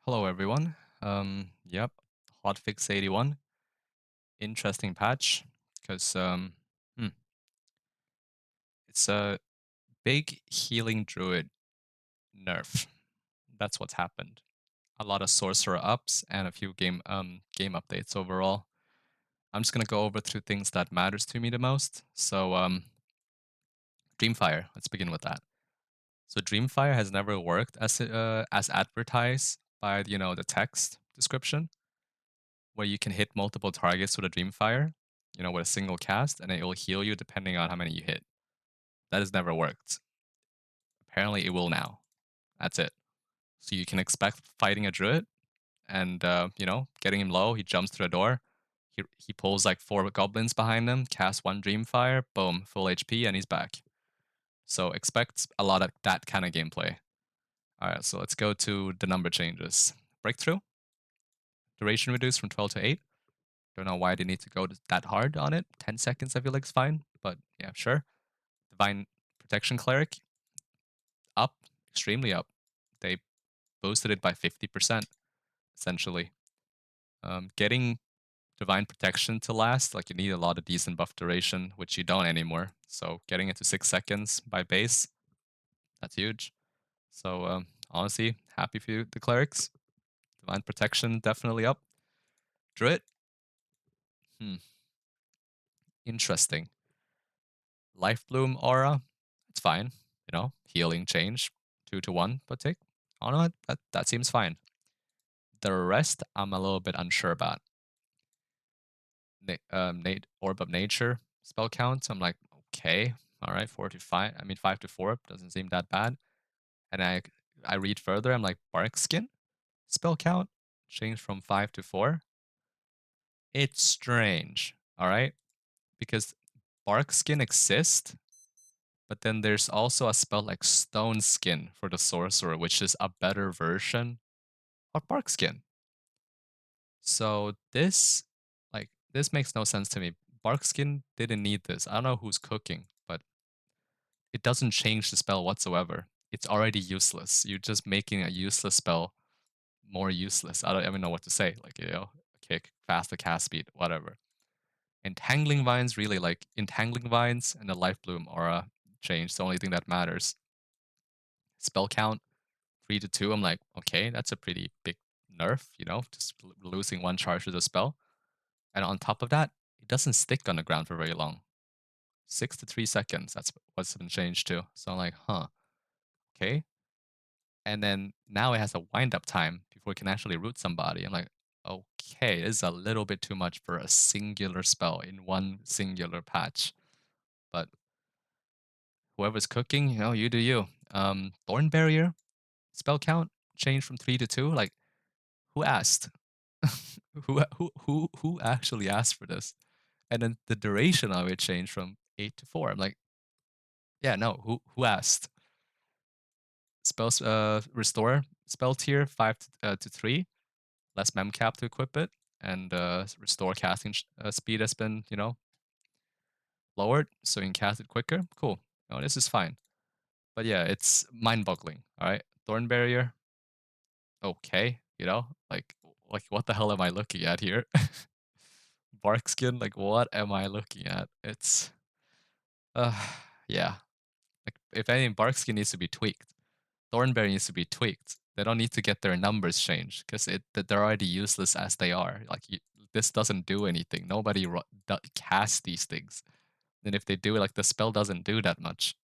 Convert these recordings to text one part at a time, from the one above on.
Hello everyone. Yep, Hotfix 81. Interesting patch because it's a big healing druid nerf. That's what's happened. A lot of sorcerer ups and a few game updates overall. I'm just gonna go over through things that matters to me the most. So Dreamfire. Let's begin with that. So Dreamfire has never worked as advertised by the text description, where you can hit multiple targets with a Dreamfire, with a single cast, and it will heal you depending on how many you hit. That has never worked. Apparently, it will now. That's it. So you can expect fighting a druid, and getting him low. He jumps through a door. He pulls like 4 goblins behind him, casts 1 Dreamfire, boom, full HP, and he's back. So expect a lot of that kind of gameplay. All right, so let's go to the number changes. Breakthrough, duration reduced from 12 to 8. Don't know why they need to go that hard on it. 10 seconds I feel like is fine, but yeah, sure. Divine Protection Cleric, up, extremely up. They boosted it by 50%, essentially. Getting Divine Protection to last, like you need a lot of decent buff duration, which you don't anymore. So getting it to 6 seconds by base, that's huge. So honestly, happy for you, the Clerics. Divine Protection, definitely up. Druid, interesting. Life Bloom aura, it's fine. Healing change, 2 to 1 per tick. I don't know, that seems fine. The rest, I'm a little bit unsure about. Orb of Nature spell count, I'm like, okay, all right, 4 to 5. I mean, 5 to 4 doesn't seem that bad. And I read further, I'm like, Bark Skin spell count changed from 5 to 4. It's strange, all right, because Bark Skin exists, but then there's also a spell like Stone Skin for the Sorcerer, which is a better version of Bark Skin. So this makes no sense to me. Bark Skin didn't need this. I don't know who's cooking, but it doesn't change the spell whatsoever. It's already useless. You're just making a useless spell more useless. I don't even know what to say. Like, kick, faster cast speed, whatever. Entangling Vines, really, like Entangling Vines and the Life Bloom aura change. The only thing that matters. Spell count 3 to 2. I'm like, okay, that's a pretty big nerf, just losing 1 charge to the spell. And on top of that, it doesn't stick on the ground for very long. 6 to 3 seconds. That's what's been changed to. So I'm like, huh, okay. And then now it has a wind up time before it can actually root somebody. I'm like, okay, this is a little bit too much for a singular spell in one singular patch. But whoever's cooking, you do you. Thorn Barrier spell count changed from 3 to 2. Like, who asked? who actually asked for this? And then the duration of it changed from 8 to 4. I'm like, yeah, no, who asked? Spells restore spell tier 5 to 3, less mem cap to equip it, and restore casting speed has been, lowered, so you can cast it quicker. Cool. No, this is fine. But yeah, it's mind-boggling. All right, Thorn Barrier. Okay, like what the hell am I looking at here? Bark Skin, like what am I looking at? It's uh yeah. Like if anything, Bark Skin needs to be tweaked. Thornberry needs to be tweaked. They don't need to get their numbers changed because they're already useless as they are. Like this doesn't do anything. Nobody casts these things, and if they do, like the spell doesn't do that much.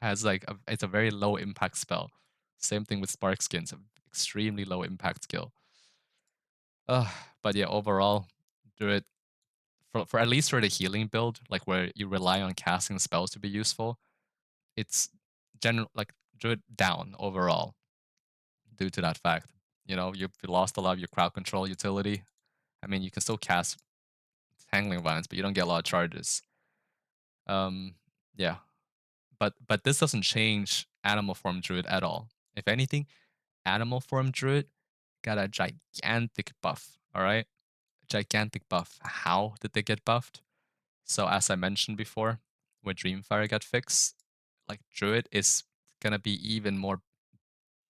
Has like it's a very low impact spell. Same thing with Spark Skins, extremely low impact skill. But yeah, overall, Druid for at least for the healing build, like where you rely on casting spells to be useful, it's general like Druid down overall due to that fact. You've lost a lot of your crowd control utility. I mean, you can still cast Tangling Vines, but you don't get a lot of charges. Yeah, but this doesn't change Animal Form Druid at all. If anything, Animal Form Druid got a gigantic buff. All right, gigantic buff. How did they get buffed? So as I mentioned before, when Dreamfire got fixed, like Druid is gonna be even more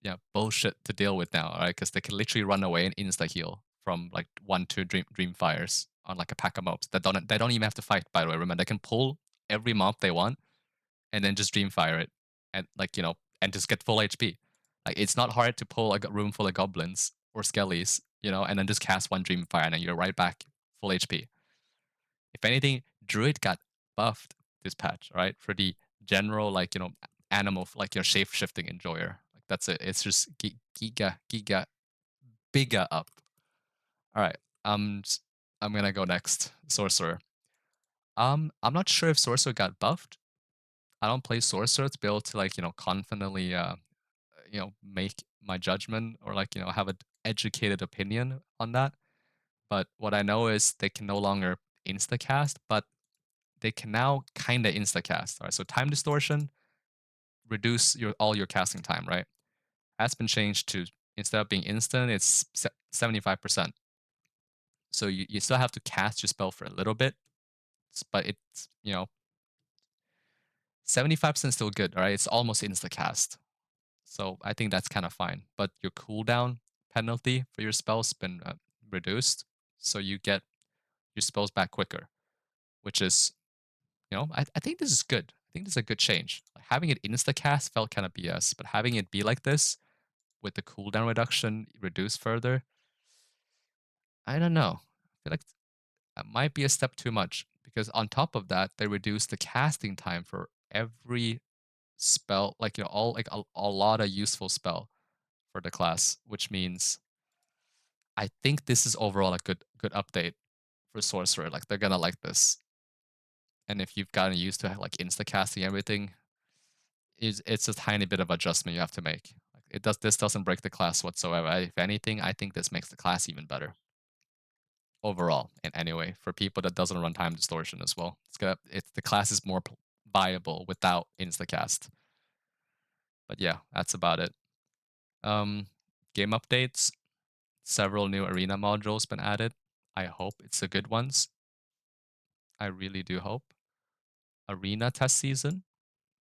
yeah, bullshit to deal with now, right? Because they can literally run away and insta heal from like 1-2 dreamfires on like a pack of mobs that don't even have to fight. By the way, remember they can pull every mob they want and then just dreamfire it and like and just get full HP. Like it's not hard to pull a room full of goblins or skellies, and then just cast one dreamfire and then you're right back full HP. If anything, Druid got buffed this patch, right? For the general, like, animal, like your shape shifting enjoyer. Like that's it. It's just giga, bigger up. All right. I'm gonna go next. Sorcerer. I'm not sure if Sorcerer got buffed. I don't play Sorcerer to be able to like, confidently, make my judgment or like, have an educated opinion on that. But what I know is they can no longer insta cast, but they can now kind of instacast. All right, so time distortion reduce all your casting time. Right, has been changed to instead of being instant, it's 75%. So you still have to cast your spell for a little bit, but it's 75% still good. All right, it's almost insta cast. So I think that's kind of fine. But your cooldown penalty for your spells been reduced, so you get your spells back quicker, which is I think this is good. I think this is a good change. Like, having it instacast felt kind of BS, but having it be like this with the cooldown reduction reduced further, I don't know. I feel like that might be a step too much because on top of that, they reduced the casting time for every spell, like all like a lot of useful spell for the class, which means I think this is overall a good update for Sorcerer. Like they're gonna like this, and if you've gotten used to like insta casting everything, it's a tiny bit of adjustment you have to make. Like this doesn't break the class whatsoever. If anything, I think this makes the class even better overall. And anyway, for people that doesn't run time distortion as well, it's the class is more viable without instacast. But yeah, that's about it. Um, Game updates. Several new arena modules been added. I hope it's the good ones. I really do hope. Arena test season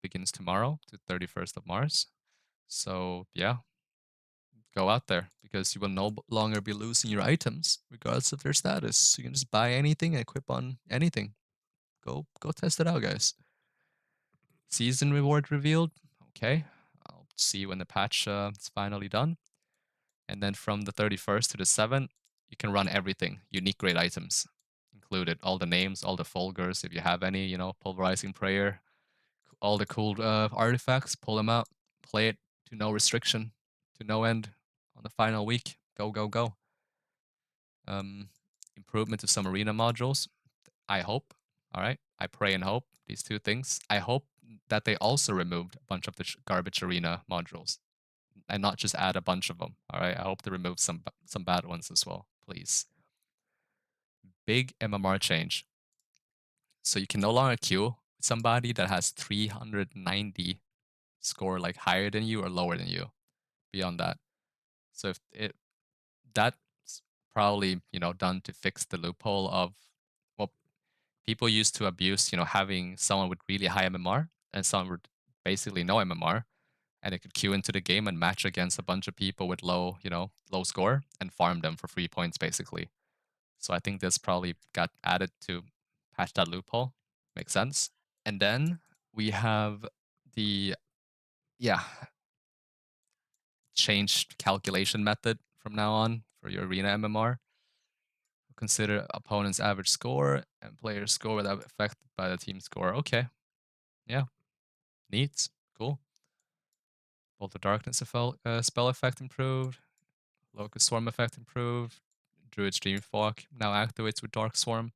begins tomorrow to 31st of Mars. So yeah, go out there because you will no longer be losing your items regardless of their status. You can just buy anything and equip on anything. Go test it out, guys. Season reward revealed. Okay, I'll see when the patch is finally done. And then from the 31st to the 7th, you can run everything. Unique great items included. All the names, all the Fulgurs, if you have any, pulverizing prayer, all the cool artifacts, pull them out, play it to no restriction, to no end on the final week. Go, go, go. Um, Improvement to some arena modules. I hope. All right. I pray and hope these two things. I hope that they also removed a bunch of the garbage arena modules and not just add a bunch of them. All right. I hope they remove some bad ones as well, please. Big MMR change. So you can no longer queue somebody that has 390 score like higher than you or lower than you beyond that. So if that's probably done to fix the loophole of well people used to abuse having someone with really high MMR and someone with basically no MMR and they could queue into the game and match against a bunch of people with low score and farm them for 3 points basically. So I think this probably got added to patch that loophole. Makes sense. And then we have the yeah changed calculation method from now on for your arena MMR. Consider opponent's average score and player score without affected by the team score. Okay. Yeah. Neat. Cool. Bolt of Darkness spell effect improved. Locust Swarm effect improved. Druid Stream Phonk now activates with Dark Swarm.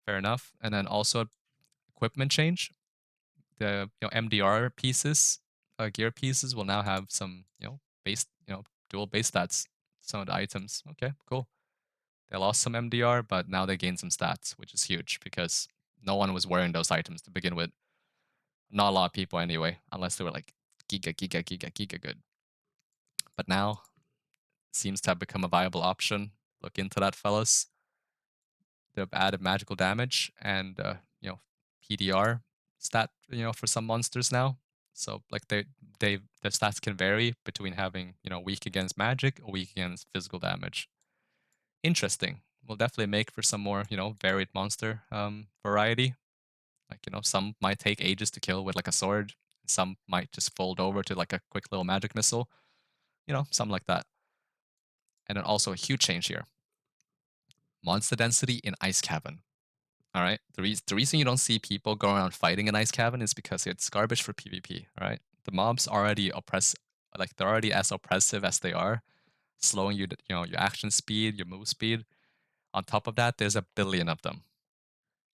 Fair enough. And then also equipment change. The MDR pieces, gear pieces will now have some base dual base stats. Some of the items. Okay, cool. They lost some MDR, but now they gain some stats, which is huge because no one was wearing those items to begin with. Not a lot of people anyway, unless they were like giga good. But now seems to have become a viable option. Look into that, fellas. They've added magical damage and PDR stat for some monsters now. So like the stats can vary between having, weak against magic or weak against physical damage. Interesting. Will definitely make for some more, varied monster variety. Like, some might take ages to kill with like a sword. Some might just fold over to like a quick little magic missile. Something like that. And then also a huge change here. Monster density in Ice Cavern. All right. The reason you don't see people go around fighting in Ice Cavern is because it's garbage for PvP. All right. The mobs already like they're already as oppressive as they are, slowing your action speed, your move speed. On top of that, there's a billion of them.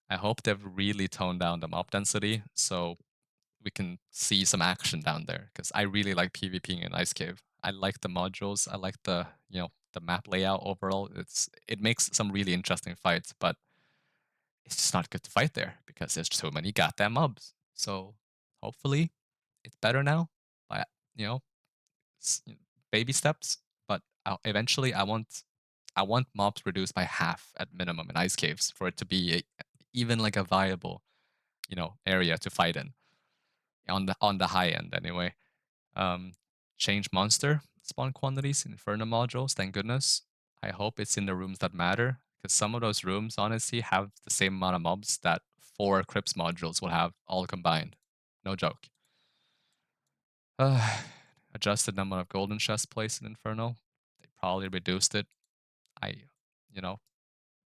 I hope they've really toned down the mob density so we can see some action down there. Because I really like PvPing in Ice Cave. I like the modules. I like the map layout overall. It makes some really interesting fights, but it's just not good to fight there because there's so many goddamn mobs. So hopefully it's better now by you know baby steps. But eventually I want mobs reduced by half at minimum in ice caves for it to be even like a viable area to fight in on the high end anyway. Um, change monster spawn quantities in Inferno modules. Thank goodness. I hope it's in the rooms that matter because some of those rooms honestly have the same amount of mobs that 4 Crypts modules will have all combined. No joke. Adjusted number of golden chests placed in Inferno. They probably reduced it. I, you know,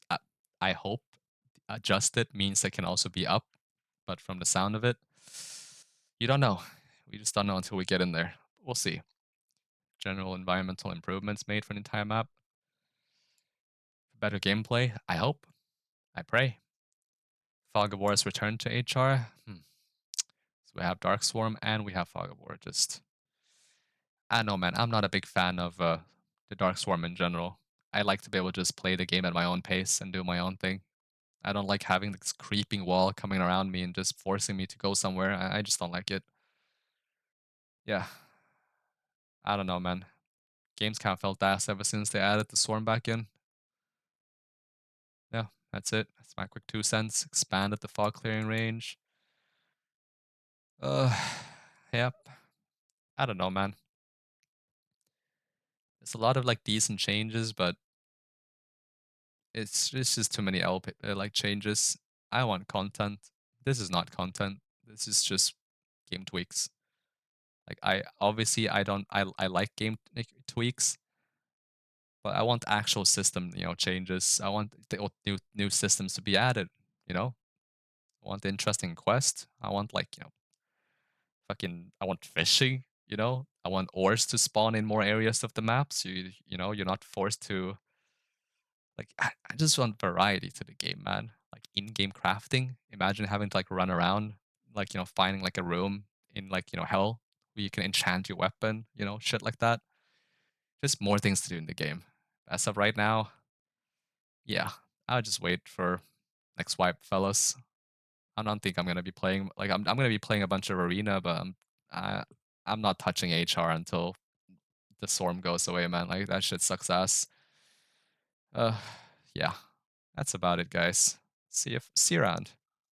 I, I hope adjusted means they can also be up, but from the sound of it, you don't know. We just don't know until we get in there. We'll see. General environmental improvements made for the entire map. Better gameplay, I hope. I pray. Fog of War has returned to HR. So we have Dark Swarm and we have Fog of War. I don't know, man. I'm not a big fan of the Dark Swarm in general. I like to be able to just play the game at my own pace and do my own thing. I don't like having this creeping wall coming around me and just forcing me to go somewhere. I just don't like it. Yeah. I don't know, man. Games kind of felt ass ever since they added the Swarm back in. Yeah, that's it. That's my quick 2 cents. Expanded the fog clearing range. Uh, yep. I don't know, man. There's a lot of like decent changes, but it's just too many like changes. I want content. This is not content. This is just game tweaks. Like I obviously I like game tweaks, but I want actual system changes. I want the new systems to be added. You know, I want interesting quest. I want like I want fishing. I want ores to spawn in more areas of the map. So you're not forced to like I just want variety to the game, man. Like in-game crafting. Imagine having to like run around, like finding like a room in like hell where you can enchant your weapon, shit like that. Just more things to do in the game. As of right now, yeah, I'll just wait for next wipe, fellas. I don't think I'm gonna be playing like I'm gonna be playing a bunch of arena, but I, I'm not touching HR until the storm goes away, man. Like that shit sucks ass. Uh, yeah, that's about it, guys. See you around.